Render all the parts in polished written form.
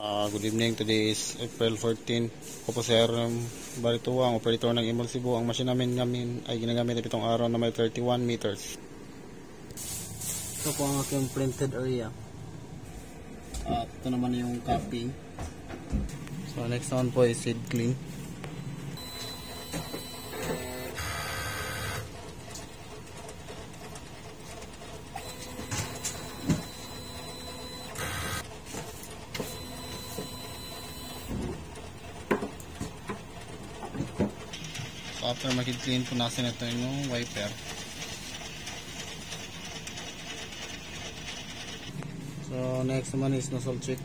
Good evening. Today is April 14. Ako po si RM Barituwa, ang operator ng Imol Cebu. Ang machine namin ay ginagamit na pitong araw na may 31 meters. Ito po ang aking printed area. At ito naman yung copying. So next one po is seed clean. So after makid-clean, punasan ito yung wiper. So next naman is nozzle check.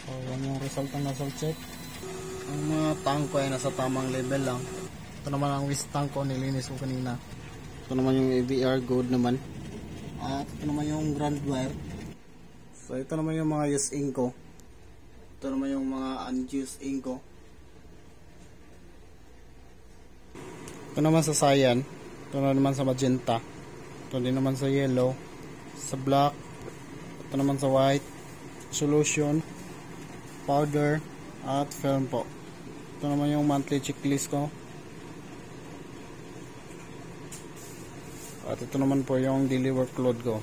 So yan yung result ng nozzle check. Ang mga tank ko ay nasa tamang level lang. Ito naman ang waste tank ko, nilinis ko kanina. Ito naman yung ABR good naman. At ito naman yung ground wire. So ito naman yung mga used ink ko. Ito naman yung mga unused ink ko. Ito naman sa cyan. Ito naman sa magenta. Ito din naman sa yellow. Sa black. Ito naman sa white. Solution. Powder. At film po. Ito naman yung monthly checklist ko. At ito naman po yung daily workload ko.